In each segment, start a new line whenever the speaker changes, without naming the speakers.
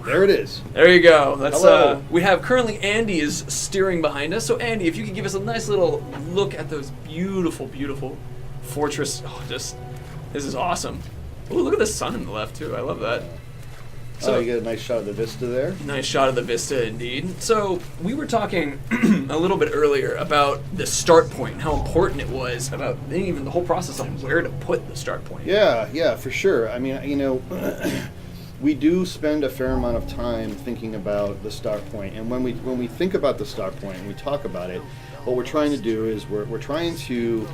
There it is.
There you go. That's
Hello.
we have currently Andy is steering behind us. So Andy, if you could give us a nice little look at those beautiful, beautiful fortress. Oh, this is awesome. Ooh, look at the sun in the left too. I love that.
So you get a nice shot of the vista there.
Nice shot of the vista indeed. So we were talking a little bit earlier about the start point and how important it was about even the whole process of where to put the start point.
Yeah, for sure. I mean, we do spend a fair amount of time thinking about the start point, and when we think about the start point and we talk about it, what we're trying to do is we're trying to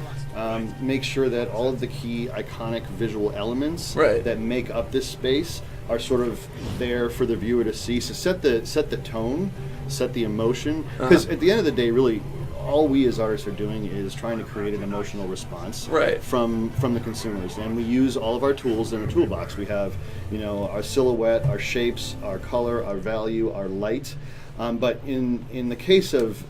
make sure that all of the key iconic visual elements that make up this space are sort of there for the viewer to see. So set the tone, set the emotion, because at the end of the day, really, all we as artists are doing is trying to create an emotional response from the consumers, and we use all of our tools in a toolbox. We have, our silhouette, our shapes, our color, our value, our light. But in the case of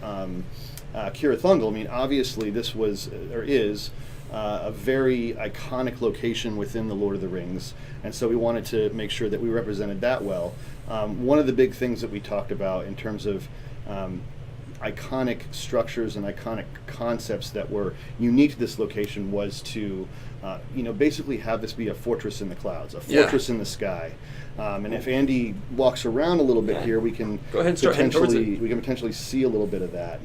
Cirith Ungol, I mean, obviously this was or is a very iconic location within the Lord of the Rings, and so we wanted to make sure that we represented that well. One of the big things that we talked about in terms of iconic structures and iconic concepts that were unique to this location was to, basically have this be a fortress in the clouds, a fortress in the sky. And if Andy walks around a little bit here, we can
go ahead and start heading towards it.
We can potentially see a little bit of that.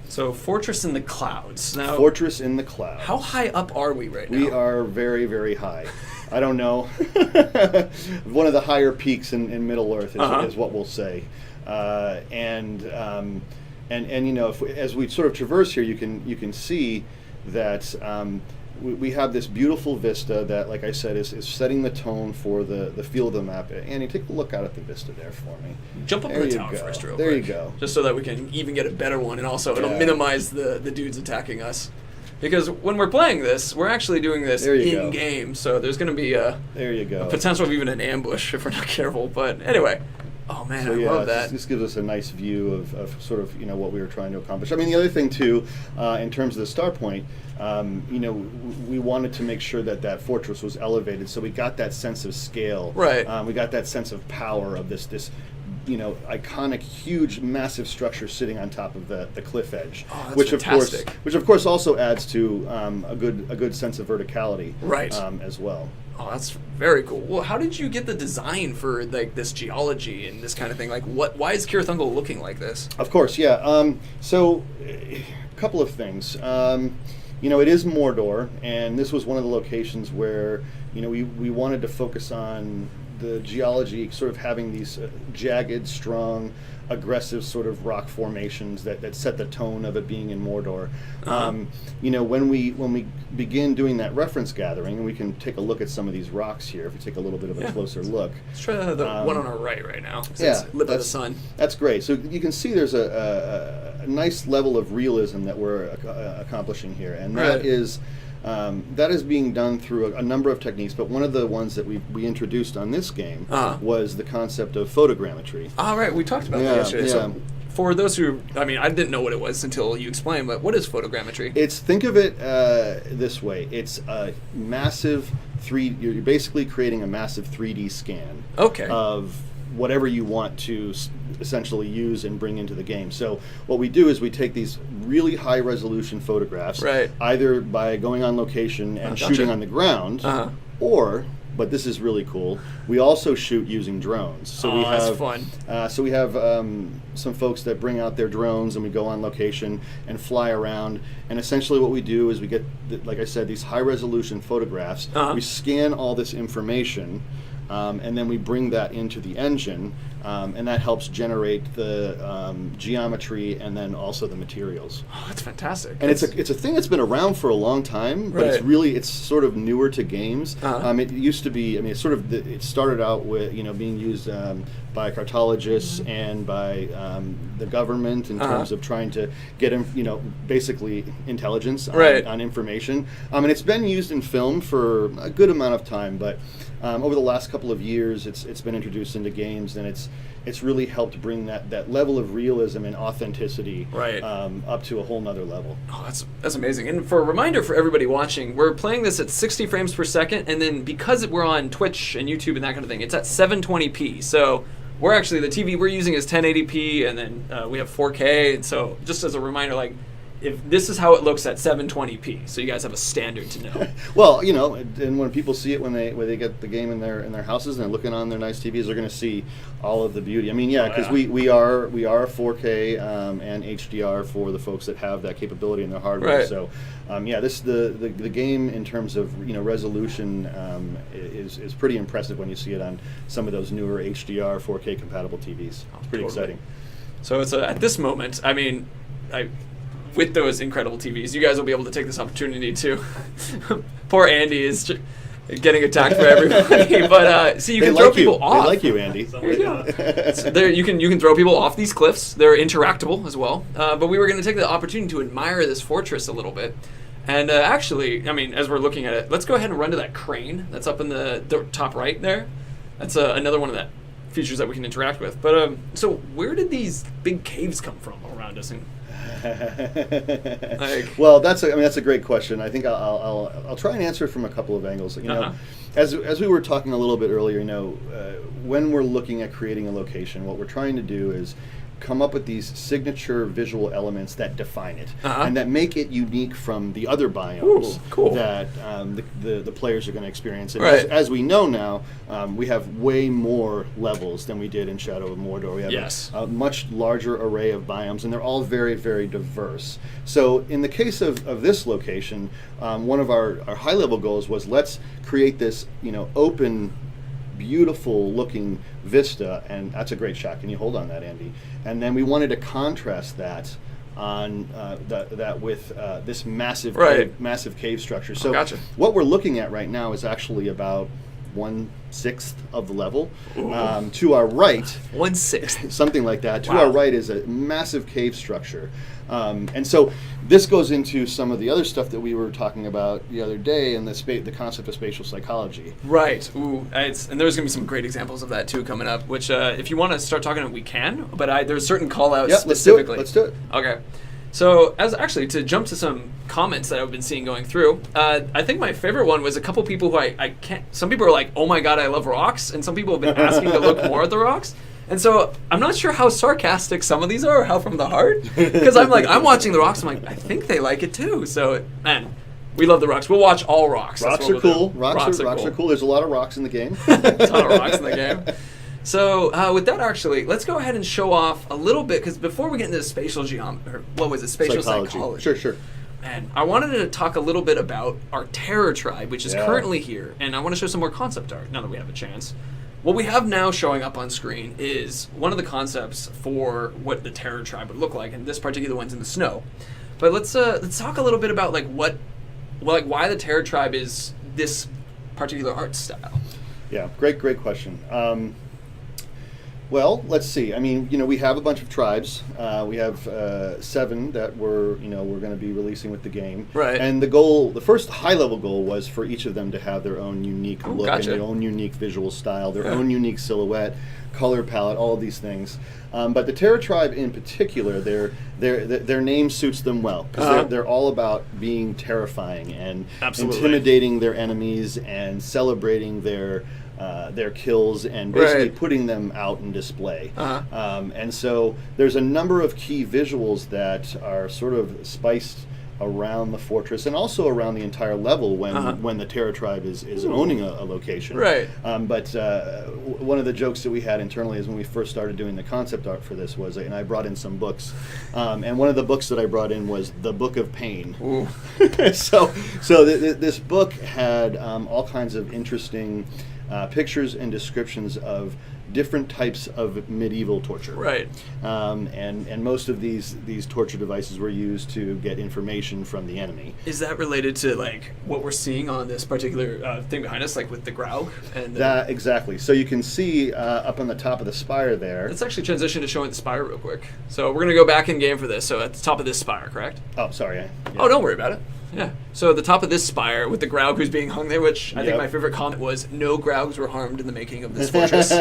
So fortress in the clouds. Now,
fortress in the clouds.
How high up are we right now?
We are very, very high. I don't know. One of the higher peaks in Middle Earth is what we'll say. And as we sort of traverse here, you can see that we have this beautiful vista that, like I said, is setting the tone for the feel of the map. Andy, take a look out at the vista there for me.
Jump up in the tower first, real quick.
There you go.
Just so that we can even get a better one, and also it'll minimize the dudes attacking us. Because when we're playing this, we're actually doing this in-game, so there's going to be a potential of even an ambush if we're not careful. But anyway. Oh man, I love that.
This gives us a nice view of sort of what we were trying to accomplish. I mean, the other thing too, in terms of the start point, we wanted to make sure that fortress was elevated, so we got that sense of scale.
Right.
We got that sense of power of this iconic, huge, massive structure sitting on top of the cliff edge.
Oh, that's fantastic.
Which of course also adds to a good sense of verticality.
Right.
As well.
Oh, that's very cool. Well, how did you get the design for this geology and this kind of thing? Why is Cirith Ungol looking like this?
Of course, yeah. So, a couple of things. It is Mordor, and this was one of the locations where we wanted to focus on the geology, sort of having these jagged, strong, aggressive sort of rock formations that set the tone of it being in Mordor. When we begin doing that reference gathering, and we can take a look at some of these rocks here, if we take a little bit of a closer look.
Let's try the one on our right now. Lit by the sun.
That's great. So you can see there's a nice level of realism that we're accomplishing here, and that is being done through a number of techniques, but one of the ones that we introduced on this game was the concept of photogrammetry.
All right, we talked about that yesterday. Yeah. So for those who, I didn't know what it was until you explained, but what is photogrammetry?
Think of it this way. It's a massive you're basically creating a massive 3D scan of whatever you want to essentially use and bring into the game. So what we do is we take these really high resolution photographs, either by going on location and shooting on the ground, or, but this is really cool, we also shoot using drones. So we have, that's fun. We have some folks that bring out their drones, and we go on location and fly around. And essentially what we do is we get, like I said, these high resolution photographs. We scan all this information, and then we bring that into the engine, and that helps generate the geometry and then also the materials.
Oh, that's fantastic.
And it's a thing that's been around for a long time, but it's sort of newer to games. It used to be, it started out with being used by cartologists and by the government in terms of trying to get basically intelligence on information. And it's been used in film for a good amount of time, but over the last couple of years, it's been introduced into games, and it's really helped bring that level of realism and authenticity up to a whole nother level.
Oh, that's amazing. And for a reminder for everybody watching, we're playing this at 60 frames per second, and then because we're on Twitch and YouTube and that kind of thing, it's at 720p. So we're actually, the TV we're using is 1080p, and then we have 4K. And so just as a reminder, like, if this is how it looks at 720p, so you guys have a standard to know.
Well, and when people see it when they get the game in their houses and they're looking on their nice TVs, they're going to see all of the beauty. I mean, because we are 4K and HDR for the folks that have that capability in their hardware.
Right.
So, the game in terms of resolution is pretty impressive when you see it on some of those newer HDR 4K compatible TVs. It's pretty exciting.
So it's at this moment, I mean, with those incredible TVs, you guys will be able to take this opportunity to. Poor Andy is getting attacked for everybody, but see, you can throw people off.
They like you, Andy.
There you go. So you can throw people off these cliffs. They're interactable as well. But we were going to take the opportunity to admire this fortress a little bit. And actually, I mean, as we're looking at it, let's go ahead and run to that crane that's up in the top right there. That's another one of the features that we can interact with. But so where did these big caves come from around us? And
well, that's a great question. I think I'll try and answer it from a couple of angles. As we were talking a little bit earlier, when we're looking at creating a location, what we're trying to do is come up with these signature visual elements that define it and that make it unique from the other biomes that the players are going to experience. And as we know now, we have way more levels than we did in Shadow of Mordor. We have a much larger array of biomes, and they're all very, very diverse. So in the case of this location, one of our high-level goals was, let's create this open, beautiful looking vista, and that's a great shot. Can you hold on that, Andy? And then we wanted to contrast that on that with this massive cave structure. So what we're looking at right now is actually about 1/6 of the level. To our right,
1/6,
something like that. To our right is a massive cave structure, and so this goes into some of the other stuff that we were talking about the other day, and the concept of spatial psychology.
Right. Ooh, and there's going to be some great examples of that too coming up. Which, if you want to start talking, we can. But there's certain call-outs specifically.
Let's do it.
Okay. So, to jump to some comments that I've been seeing going through, I think my favorite one was a couple people who I can't. Some people are like, "Oh my god, I love rocks," and some people have been asking to look more at the rocks. And so I'm not sure how sarcastic some of these are, or how from the heart, because I'm watching the rocks. I'm like, I think they like it too. So, man, we love the rocks. We'll watch all rocks.
Rocks are cool. Rocks are cool. There's a lot of rocks in the game.
A ton of rocks in the game. So with that, actually, let's go ahead and show off a little bit, because before we get into spatial spatial psychology.
Sure.
And I wanted to talk a little bit about our Terror Tribe, which is currently here, and I want to show some more concept art now that we have a chance. What we have now showing up on screen is one of the concepts for what the Terror Tribe would look like, and this particular one's in the snow. But let's talk a little bit about why the Terror Tribe is this particular art style.
Yeah, great question. Well, let's see. I mean, we have a bunch of tribes. We have 7 that we're going to be releasing with the game.
Right.
And the first high-level goal was for each of them to have their own unique look and their own unique visual style, their own unique silhouette, color palette, all of these things. But the Terror Tribe in particular, their name suits them well, because they're all about being terrifying and intimidating their enemies and celebrating their kills and basically putting them out in display. And so there's a number of key visuals that are sort of spiced around the fortress and also around the entire level when the Terror Tribe is owning a location.
Right.
But one of the jokes that we had internally is when we first started doing the concept art for this was, and I brought in some books, and one of the books that I brought in was The Book of Pain. So this book had all kinds of interesting pictures and descriptions of different types of medieval torture.
Right.
And most of these torture devices were used to get information from the enemy.
Is that related to what we're seeing on this particular thing behind us, with the Graug? And
that exactly. So you can see up on the top of the spire there.
Let's actually transition to showing the spire real quick. So we're going to go back in game for this. So at the top of this spire, correct?
Oh, sorry. Yeah.
Oh, don't worry about it. Yeah. So at the top of this spire with the Graug who's being hung there, which I think my favorite comment was, no Graugs were harmed in the making of this fortress.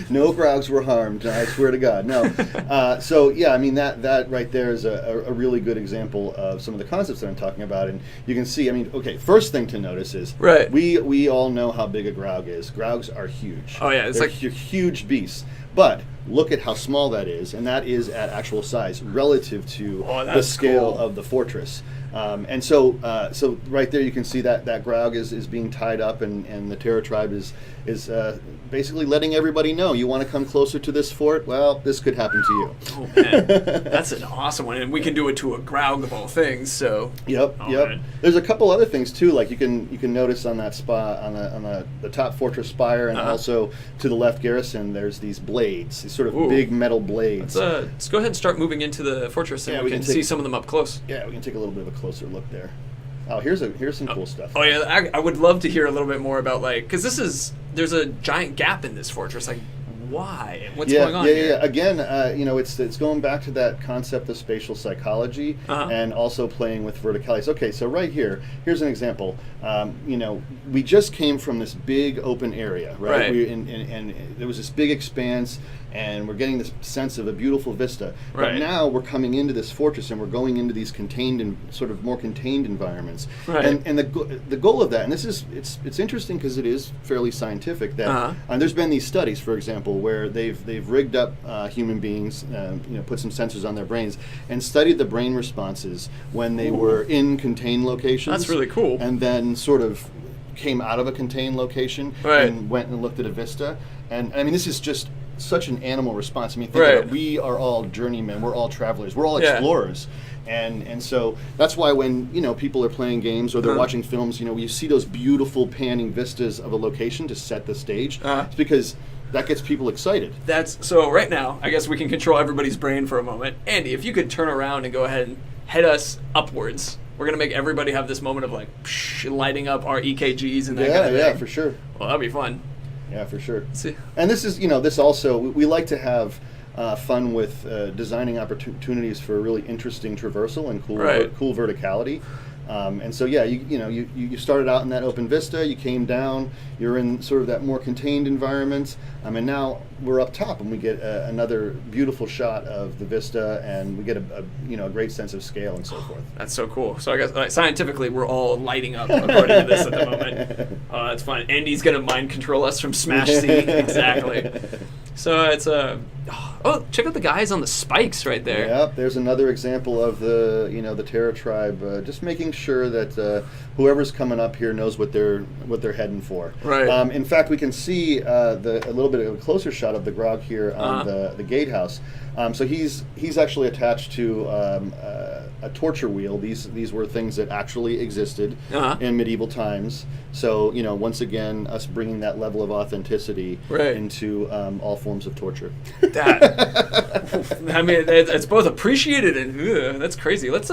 No Graugs were harmed, I swear to God. No. So, yeah, I mean, that right there is a really good example of some of the concepts that I'm talking about. And you can see, I mean, okay, first thing to notice is we all know how big a Graug is. Graugs are huge.
Oh, yeah. It's
They're huge beasts. But look at how small that is, and that is at actual size relative to the scale of the fortress. And so right there you can see that Graug is being tied up, and the Terror Tribe is basically letting everybody know, you want to come closer to this fort? Well, this could happen to you.
Oh man, that's an awesome one, and we can do it to a Graug of all things. So
yep. Man. There's a couple other things too, like you can notice on that spot on the top fortress spire, and also to the left garrison, there's these blades, these sort of big metal blades.
Let's go ahead and start moving into the fortress, and we can see some of them up close.
Yeah, we can take a little bit of a closer look there. Oh, here's some cool stuff.
Oh yeah, I would love to hear a little bit more about, like, because there's a giant gap in this fortress. Like, why? What's going on here?
Yeah. Again, it's going back to that concept of spatial psychology and also playing with verticalities. Okay, so right here's an example. We just came from this big open area, right? And there was this big expanse, and we're getting this sense of a beautiful vista. But now we're coming into this fortress, and we're going into these contained and sort of more contained environments. Right. And the goal of that, and this is it's interesting because it is fairly scientific, that there's been these studies, for example, where they've rigged up human beings, put some sensors on their brains, and studied the brain responses when they were in contained locations.
That's really cool.
And then sort of came out of a contained location and went and looked at a vista. And I mean, this is just such an animal response. I mean, think about it. We are all journeymen. We're all travelers. We're all explorers. And so that's why when people are playing games or they're watching films, you see those beautiful panning vistas of a location to set the stage. It's because that gets people excited.
So right now, I guess we can control everybody's brain for a moment. Andy, if you could turn around and go ahead and head us upwards. We're going to make everybody have this moment of like lighting up our EKGs and that kind of thing. Yeah,
for sure.
Well, that'd be fun.
Yeah, for sure. And this is, this also, we like to have fun with designing opportunities for really interesting traversal and cool verticality. And so, you started out in that open vista, you came down, you're in sort of that more contained environment, and now we're up top and we get another beautiful shot of the vista, and we get a great sense of scale and so forth.
That's so cool. So I guess scientifically we're all lighting up according to this at the moment. Oh, that's fun. Andy's going to mind control us from Smash C. Exactly. So it's check out the guys on the spikes right there.
Yep, there's another example of the Terror Tribe just making sure that whoever's coming up here knows what they're heading for.
Right.
In fact, we can see a little bit of a closer shot of the Graug here on the gatehouse. So he's actually attached to a torture wheel. These were things that actually existed in medieval times. So once again, us bringing that level of authenticity into all forms of torture.
I mean, it's both appreciated and that's crazy. Let's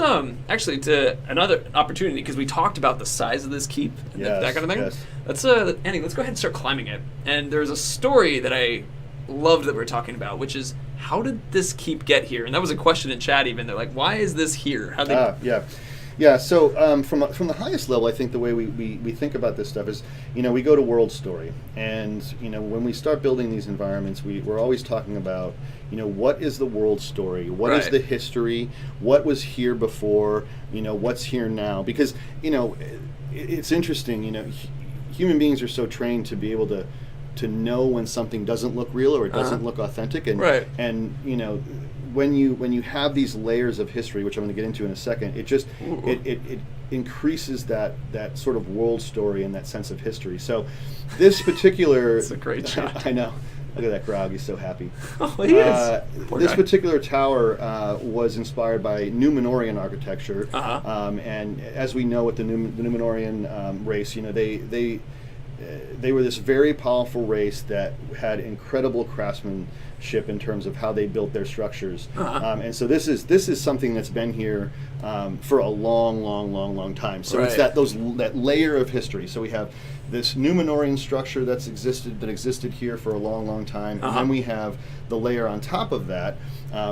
actually to another opportunity, because we talked about the size of this keep and that kind of thing.
Yes.
Let's Andy, let's go ahead and start climbing it. And there's a story that I loved that we're talking about, which is, how did this keep get here? And that was a question in chat even. They're like, why is this here? How they
Yeah, so from the highest level, I think the way we think about this stuff is, we go to world story, and when we start building these environments, we're always talking about, what is the world story? What is the history? What was here before? What's here now? Because it's interesting. Human beings are so trained to be able to know when something doesn't look real or it doesn't look authentic, and when you have these layers of history, which I'm going to get into in a second, it increases that sort of world story and that sense of history. So this particular
it's a great shot.
I know. Look at that Graug, he's so happy.
Oh, he is.
This particular tower was inspired by Numenorian architecture, and as we know with the Numenorian race, they were this very powerful race that had incredible craftsmanship in terms of how they built their structures, and so this is something that's been here for a long time. So it's that layer of history. So we have this Numenorian structure that existed here for a long, long time, and then we have the layer on top of that,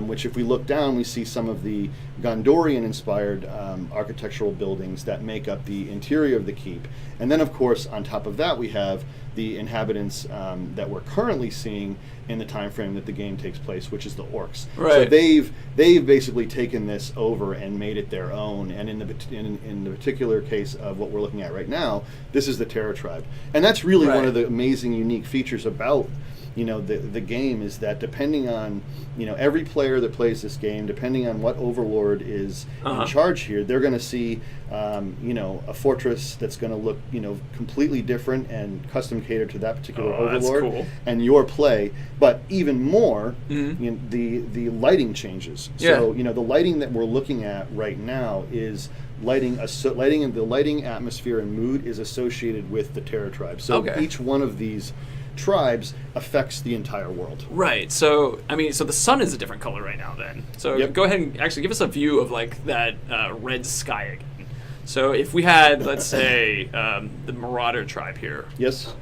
which if we look down, we see some of the Gondorian-inspired architectural buildings that make up the interior of the keep. And then, of course, on top of that, we have the inhabitants that we're currently seeing in the time frame that the game takes place, which is the orcs.
Right.
So they've basically taken this over and made it their own. And in the particular case of what we're looking at right now, this is the Terror Tribe, and that's really one of the amazing, unique features about the game, is that depending on every player that plays this game, depending on what overlord is in charge here, they're going to see a fortress that's going to look completely different and custom catered to that particular overlord and your play. But even more, the lighting changes. So the lighting that we're looking at right now is the lighting atmosphere and mood is associated with the Terror Tribe. So each one of these tribes affects the entire world.
Right. So, so the sun is a different color right now then. So go ahead and actually give us a view of like that red sky again. So if we had, let's say, the Marauder tribe here.
Yes.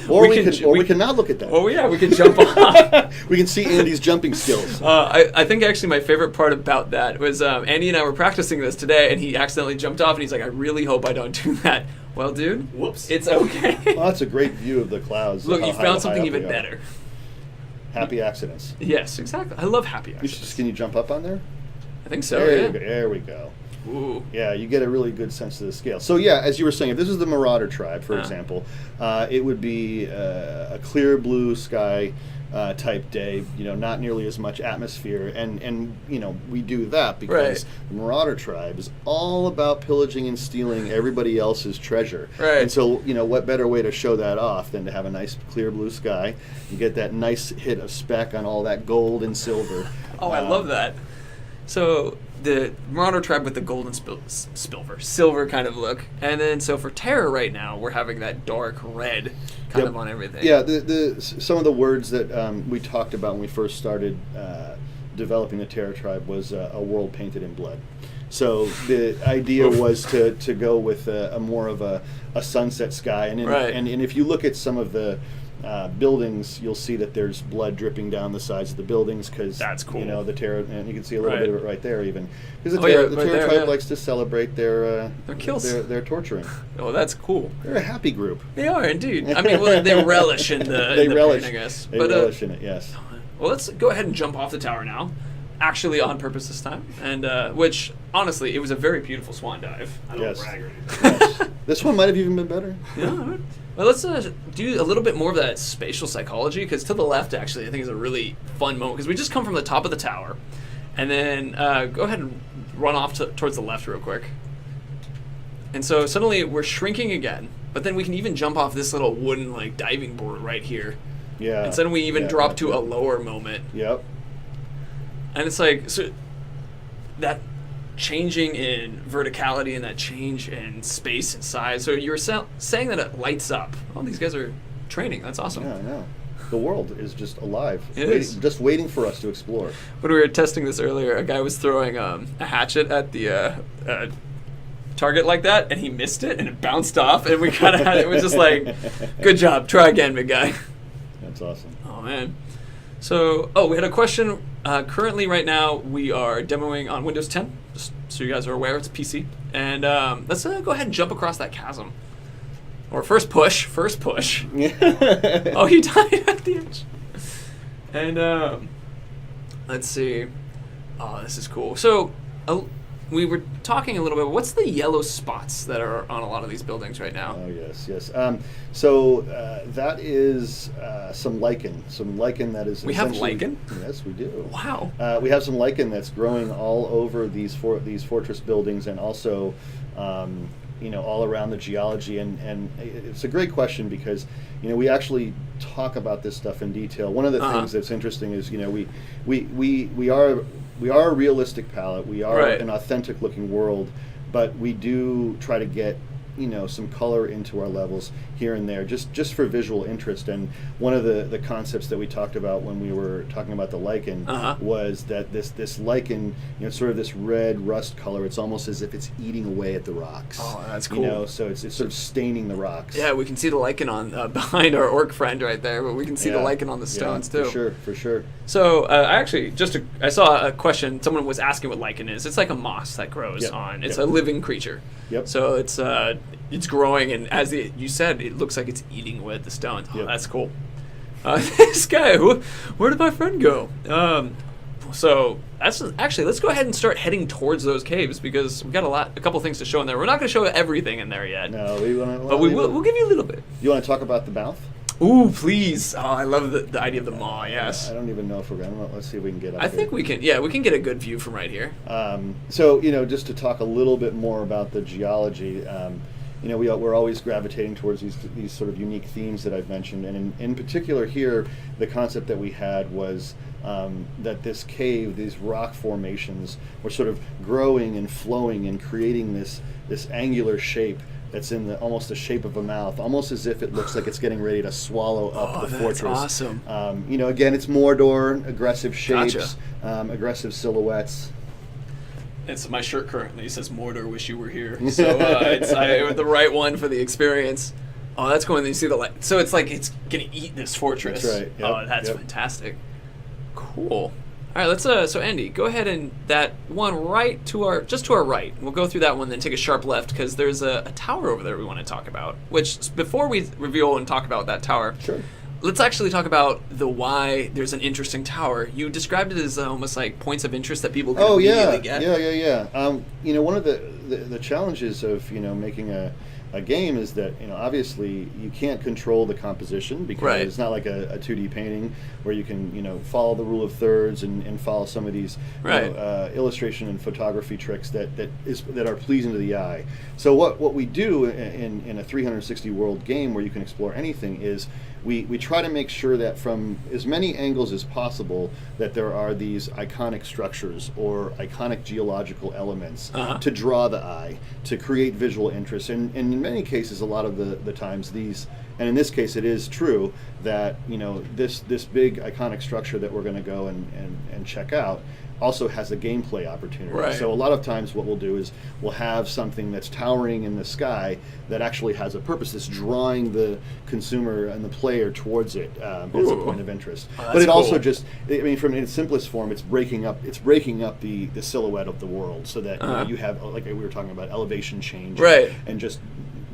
we can not look at that.
Oh yeah, we can jump off.
We can see Andy's jumping skills.
I think actually my favorite part about that was Andy and I were practicing this today, and he accidentally jumped off, and he's like, "I really hope I don't do that." Well, dude,
whoops,
it's okay.
Well, that's a great view of the clouds.
Look, you found something even better.
Happy accidents.
Yes, exactly. I love happy accidents.
Can you jump up on there?
I think so.
There we go.
Ooh.
Yeah, you get a really good sense of the scale. So yeah, as you were saying, if this is the Marauder tribe, for example, it would be a clear blue sky type day. Not nearly as much atmosphere, and we do that because the Marauder tribe is all about pillaging and stealing everybody else's treasure.
Right.
And so what better way to show that off than to have a nice clear blue sky? You get that nice hit of speck on all that gold and silver.
Oh, I love that. So the Marauder tribe with the golden silver kind of look, and then so for Terror right now we're having that dark red kind of on everything.
Yeah, some of the words that we talked about when we first started developing the Terror tribe was a world painted in blood. So the idea was to go with a more of a sunset sky, and if you look at some of the buildings, you'll see that there's blood dripping down the sides of the buildings because
that's cool.
The Terror, and you can see a little bit of it right there, even because the Terror tribe likes to celebrate their
kills,
their torturing.
Oh, that's cool.
They're a happy group.
They are indeed. They relish in the pain, I guess.
They relish in it. Yes.
Well, let's go ahead and jump off the tower now. Actually, on purpose this time, and which honestly, it was a very beautiful swan dive.
I don't brag or anything.
Yes. This one might have even been better.
Yeah. Well, let's do a little bit more of that spatial psychology, because to the left, actually, I think is a really fun moment, because we just come from the top of the tower, and then go ahead and run off towards the left real quick. And so suddenly we're shrinking again, but then we can even jump off this little wooden diving board right here.
Yeah.
And then we even drop to a lower moment.
Yep.
And it's so that changing in verticality and that change in space and size. So you were saying that it lights up. Oh, these guys are training. That's awesome.
Yeah, I know. The world is just alive.
Just
waiting for us to explore.
When we were testing this earlier, a guy was throwing a hatchet at the target like that, and he missed it, and it bounced off, and we kind of had it was just good job. Try again, big guy.
That's awesome.
Oh, man. So, we had a question. Currently, right now, we are demoing on Windows 10, just so you guys are aware, it's a PC. And let's go ahead and jump across that chasm. Or first push. Oh, he died at the edge. And let's see. Oh, this is cool. So, we were talking a little bit. What's the yellow spots that are on a lot of these buildings right now?
Oh, yes. So that is some lichen. Some lichen that is.
We have lichen?
Yes, we do.
Wow.
We have some lichen that's growing all over these fortress buildings, and also, all around the geology. And it's a great question because, we actually talk about this stuff in detail. One of the things that's interesting is, we are a realistic palette. We are an authentic looking world, but we do try to get some color into our levels here and there, just for visual interest. And one of the concepts that we talked about when we were talking about the lichen was that this lichen, sort of this red rust color. It's almost as if it's eating away at the rocks.
Oh, that's cool.
So it's sort of staining the rocks.
Yeah, we can see the lichen on behind our orc friend right there, but we can see the lichen on the stones too.
For sure.
So I saw a question. Someone was asking what lichen is. It's like a moss that grows on. It's a living creature.
Yep.
So it's growing, and as you said, it looks like it's eating away at the stones. Oh, that's cool. This guy, where did my friend go? So let's go ahead and start heading towards those caves because we've got a couple things to show in there. We're not going to show everything in there yet.
No, but
we'll give you a little bit.
You want to talk about the mouth?
Ooh, please! Oh, I love the idea of the maw. Yes.
I don't even know if we're gonna. Let's see if we can get up.
I think we can. Yeah, we can get a good view from right here.
So just to talk a little bit more about the geology. We're always gravitating towards these sort of unique themes that I've mentioned, and in particular here, the concept that we had was that this cave, these rock formations, were sort of growing and flowing and creating this angular shape that's in almost the shape of a mouth, almost as if it looks like it's getting ready to swallow up the fortress.
Awesome.
Again, it's Mordor, aggressive shapes, aggressive silhouettes.
It's my shirt currently says Mordor, wish you were here. So it's the right one for the experience. Oh, that's cool. And then you see the light. So it's like it's gonna eat this fortress.
That's right. Yep.
That's fantastic. Cool. All right, let's. So Andy, go ahead and that one just to our right. We'll go through that one, then take a sharp left because there's a tower over there we want to talk about. Which before we reveal and talk about that tower,
sure.
Let's actually talk about the why there's an interesting tower. You described it as almost like points of interest that people can immediately get.
Yeah. One of the challenges of making a game is that obviously you can't control the composition because it's not like a 2D painting where you can follow the rule of thirds and follow some of these illustration and photography tricks that are pleasing to the eye. So what we do in a 360 world game where you can explore anything is we try to make sure that from as many angles as possible that there are these iconic structures or iconic geological elements to draw the eye, to create visual interest. And in many cases, a lot of the times these, and in this case it is true that this big iconic structure that we're going to go and check out also has a gameplay opportunity.
Right.
So a lot of times what we'll do is we'll have something that's towering in the sky that actually has a purpose. It's drawing the consumer and the player towards it as a point of interest. But it also from its simplest form, it's breaking up the silhouette of the world so that you have, like we were talking about, elevation change.
Right.
And just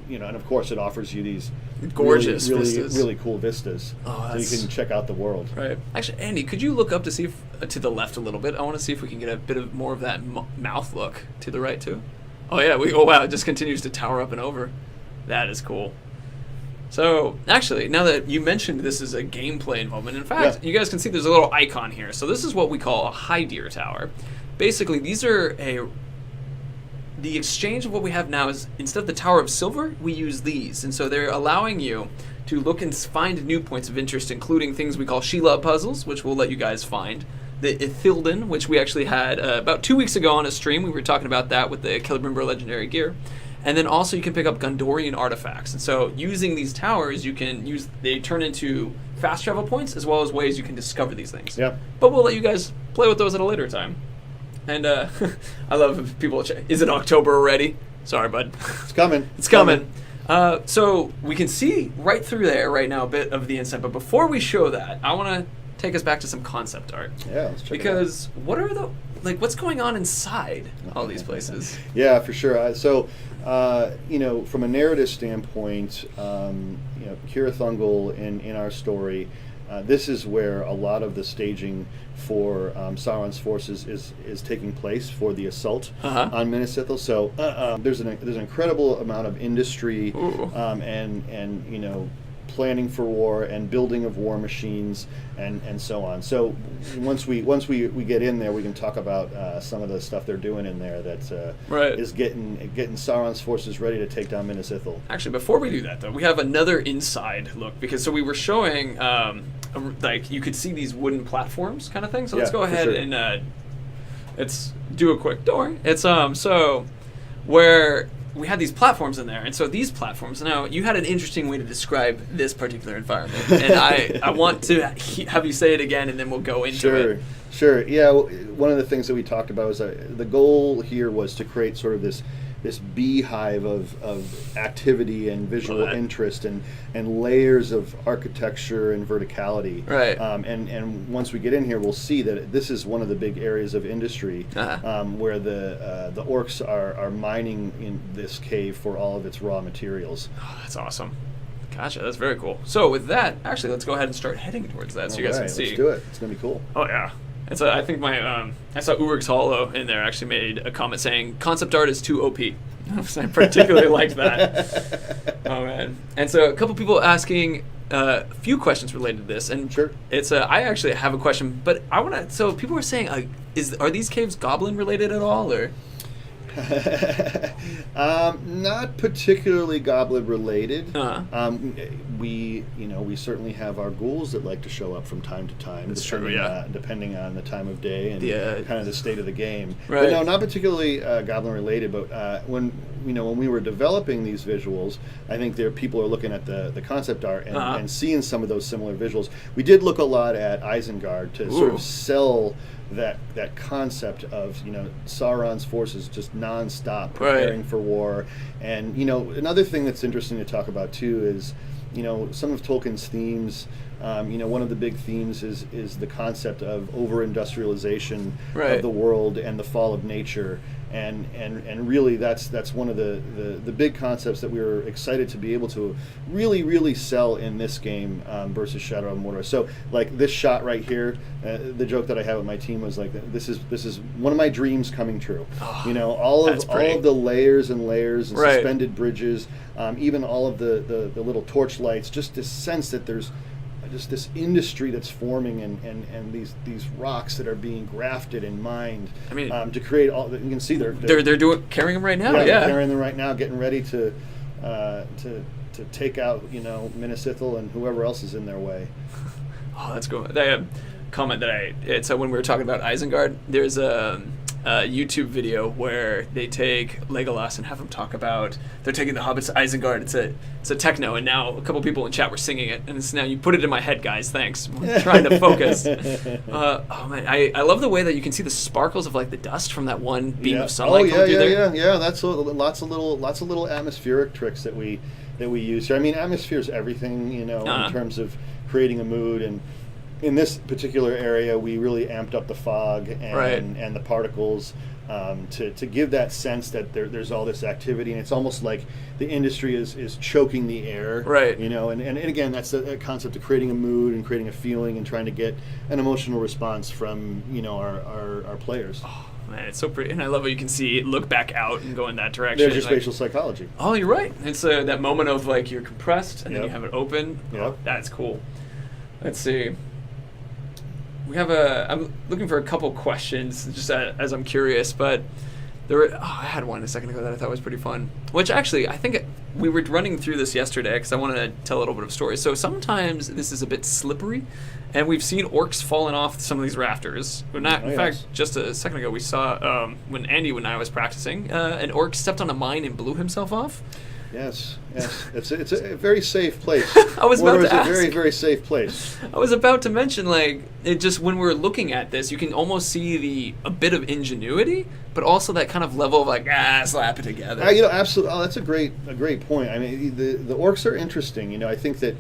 and of course it offers you these
gorgeous vistas.
Really cool vistas, so you can check out the world.
Right. Actually, Andy, could you look up to see to the left a little bit? I want to see if we can get a bit of more of that mouth look to the right too. Oh yeah, wow, it just continues to tower up and over. That is cool. So actually, now that you mentioned this is a gameplay involvement, in fact, you guys can see there's a little icon here. So this is what we call a high deer tower. Basically, these are the exchange of what we have now is instead of the Tower of Silver, we use these. And so they're allowing you to look and find new points of interest, including things we call Sheila puzzles, which we'll let you guys find. The Ithilden, which we actually had about 2 weeks ago on a stream. We were talking about that with the Celebrimbor legendary gear. And then also you can pick up Gondorian artifacts. And so using these towers, they turn into fast travel points as well as ways you can discover these things.
Yeah.
But we'll let you guys play with those at a later time. And I love if people is it October already? Sorry, bud.
It's coming.
It's coming. So we can see right through there right now a bit of the inside. But before we show that, I want to take us back to some concept art.
Yeah, let's check
because what's going on inside all these places?
Yeah, for sure. From a narrative standpoint, Cirith Ungol in our story, this is where a lot of the staging for Sauron's forces is taking place for the assault on Minas Ithil. So there's an incredible amount of industry and planning for war and building of war machines and so on. So once we get in there, we can talk about some of the stuff they're doing in there that is getting Sauron's forces ready to take down Minas Ithil. Actually, before we do that though, we have another inside look because we were showing you could see these wooden platforms kind of thing. So let's go ahead and let's do a quick. Don't worry. It's so where
we had these platforms in there, and so these platforms. Now, you had an interesting way to describe this particular environment, and I want to have you say it again, and then we'll go into it.
Sure. Yeah, one of the things that we talked about was the goal here was to create sort of this beehive of activity and visual interest and layers of architecture and verticality.
Right.
And once we get in here, we'll see that this is one of the big areas of industry where the orcs are mining in this cave for all of its raw materials.
Oh, that's awesome. Gotcha. That's very cool. So with that, actually, let's go ahead and start heading towards that so you guys can see.
Let's do it. It's going to be cool.
Oh, yeah. I think I saw Urix Hollow in there actually made a comment saying concept art is too OP. I particularly liked that. Oh man! And so a couple people asking a few questions related to this, and
sure.
It's I actually have a question, but I want to. So people are saying, are these caves goblin related at all, or?
Not particularly goblin related.
Uh-huh.
We certainly have our ghouls that like to show up from time to time.
That's true, yeah.
Depending on the time of day and kind of the state of the game.
Right.
But no, not particularly goblin related. But when we were developing these visuals, I think people are looking at the concept art and seeing some of those similar visuals. We did look a lot at Isengard to sort of sell that concept of Sauron's forces just nonstop preparing for war. And another thing that's interesting to talk about too is some of Tolkien's themes. One of the big themes is the concept of over-industrialization of the world and the fall of nature. And really that's one of the big concepts that we were excited to be able to really, really sell in this game versus Shadow of Mordor. So like this shot right here, the joke that I have with my team was like, this is one of my dreams coming true. Oh, all of the layers and suspended bridges, even all of the little torch lights, just this sense that there's just this industry that's forming and these rocks that are being grafted and mined to create all. You can see they're
carrying them right now.
Yeah, they're carrying them right now, getting ready to take out Minas Ithil and whoever else is in their way.
Oh, that's cool. They comment that it's when we were talking about Isengard. There's a YouTube video where they take Legolas and have him talk about they're taking the hobbits to Isengard. It's a techno, and now a couple people in chat were singing it, and it's now you put it in my head, guys. Thanks. I'm trying to focus. Oh man, I love the way that you can see the sparkles of like the dust from that one beam of sunlight coming through there.
Yeah. That's lots of little atmospheric tricks that we use here. I mean, atmosphere is everything, in terms of creating a mood. And in this particular area, we really amped up the fog and the particles to give that sense that there's all this activity, and it's almost like the industry is choking the air.
Right.
And again, that's the concept of creating a mood and creating a feeling and trying to get an emotional response from our players.
Oh, man, it's so pretty, and I love how you can see it look back out and go in that direction.
There's your spatial psychology.
Oh, you're right. It's that moment of like you're compressed and then you have it open.
Yep.
Oh, that's cool. Let's see. We have I'm looking for a couple questions just as I'm curious, but I had one a second ago that I thought was pretty fun, which actually I think we were running through this yesterday because I wanted to tell a little bit of a story. So sometimes this is a bit slippery, and we've seen orcs falling off some of these rafters. In fact, just a second ago we saw when Andy and I was practicing, an orc stepped on a mine and blew himself off.
Yes. It's a very safe place.
I was about to ask.
It's a very, very safe place.
I was about to mention, when we're looking at this, you can almost see a bit of ingenuity, but also that kind of level of slap it together.
Absolutely. Oh, that's a great point. I mean, the orcs are interesting. I think that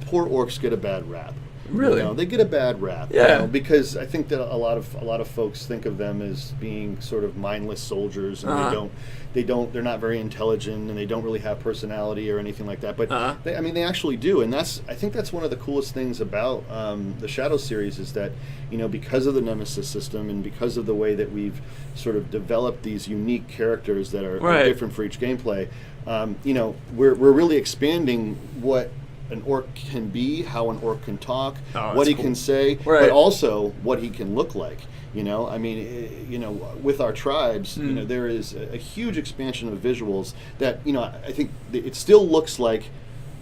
poor orcs get a bad rap.
Really?
They get a bad rap.
Yeah.
Because I think that a lot of folks think of them as being sort of mindless soldiers, and they're not very intelligent, and they don't really have personality or anything like that. But they actually do, and I think that's one of the coolest things about the Shadow series is that because of the Nemesis system and because of the way that we've sort of developed these unique characters that are different for each gameplay, we're really expanding what an orc can be, how an orc can talk, what he can say, but also what he can look like. With our tribes, there is a huge expansion of visuals that, I think it still looks like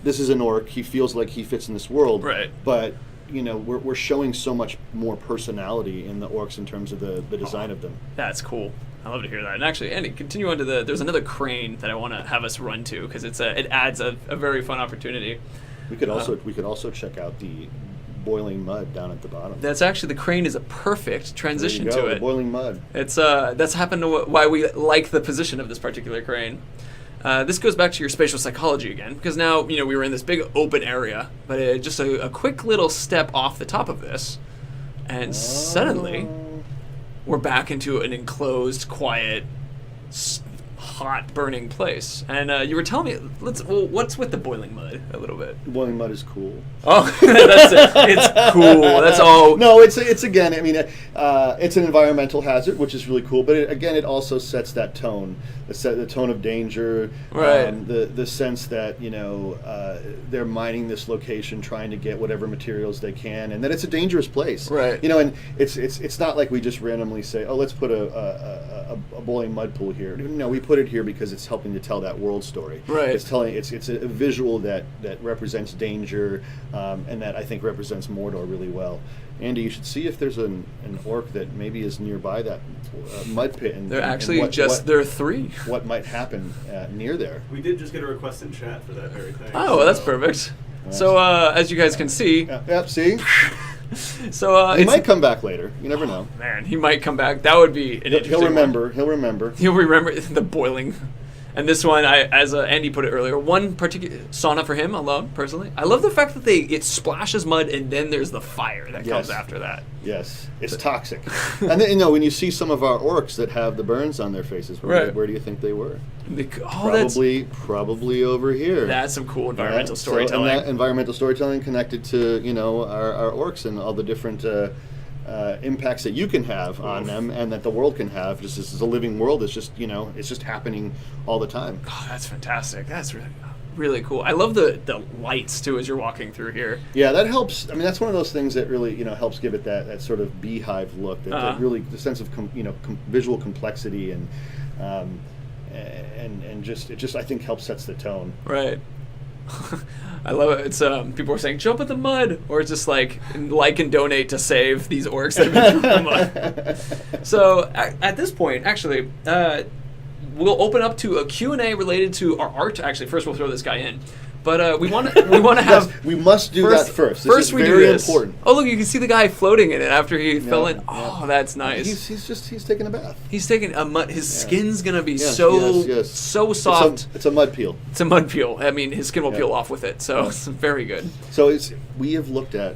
this is an orc. He feels like he fits in this world.
Right.
But, we're showing so much more personality in the orcs in terms of the design of them.
That's cool. I love to hear that. And actually, Andy, continue on to there's another crane that I want to have us run to because it adds a very fun opportunity.
We could also check out the boiling mud down at the bottom.
That's actually, the crane is a perfect transition to it.
The boiling mud.
It's that's happened to why we like the position of this particular crane. This goes back to your spatial psychology again, because now we were in this big open area, but just a quick little step off the top of this, and suddenly we're back into an enclosed, quiet, hot, burning place. And you were telling me, what's with the boiling mud a little bit?
The boiling mud is cool.
Oh, that's it. It's cool. That's all.
No, it's again. I mean, it's an environmental hazard, which is really cool. But it also sets that tone, the tone of danger.
Right.
The sense that they're mining this location, trying to get whatever materials they can, and that it's a dangerous place.
Right.
And it's not like we just randomly say, oh, let's put a boiling mud pool here. No, we put it here because it's helping to tell that world story.
Right.
It's a visual that represents danger, and that I think represents Mordor really well. Andy, you should see if there's an orc that maybe is nearby that mud pit. And
there are 3.
What might happen near there?
We did just get a request in chat for that very thing.
Oh, well, that's perfect. Nice. So as you guys can see.
Yep, see?
So
he might come back later. You never know.
Man, he might come back. That would be an interesting
He'll remember.
one.
He'll remember
the boiling. And this one, as Andy put it earlier, one particular sauna for him alone, personally. I love the fact that it splashes mud and then there's the fire that comes after that.
Yes, it's toxic. And then, when you see some of our orcs that have the burns on their faces, where do you think they were? Probably over here.
That's some cool environmental storytelling.
And that environmental storytelling connected to our orcs and all the different impacts that you can have on them, and that the world can have. Just as a living world, it's just happening all the time.
Oh, that's fantastic. That's really cool. I love the lights too as you're walking through here.
Yeah, that helps. I mean, that's one of those things that really helps give it that sort of beehive look. That really the sense of visual complexity and just I think helps sets the tone.
Right. I love it. It's people are saying jump in the mud, or it's just like and donate to save these orcs that have been through the mud. So at this point, actually, we'll open up to a Q&A related to our art. Actually, first we'll throw this guy in. But we want to have.
We must do that first. This is very important.
Oh, look! You can see the guy floating in it after he fell in. Oh, that's nice.
He's taking a bath.
He's taking a mud. His skin's gonna be so soft.
It's a mud peel.
It's a mud peel. I mean, his skin will peel off with it. So it's very good.
So we have looked at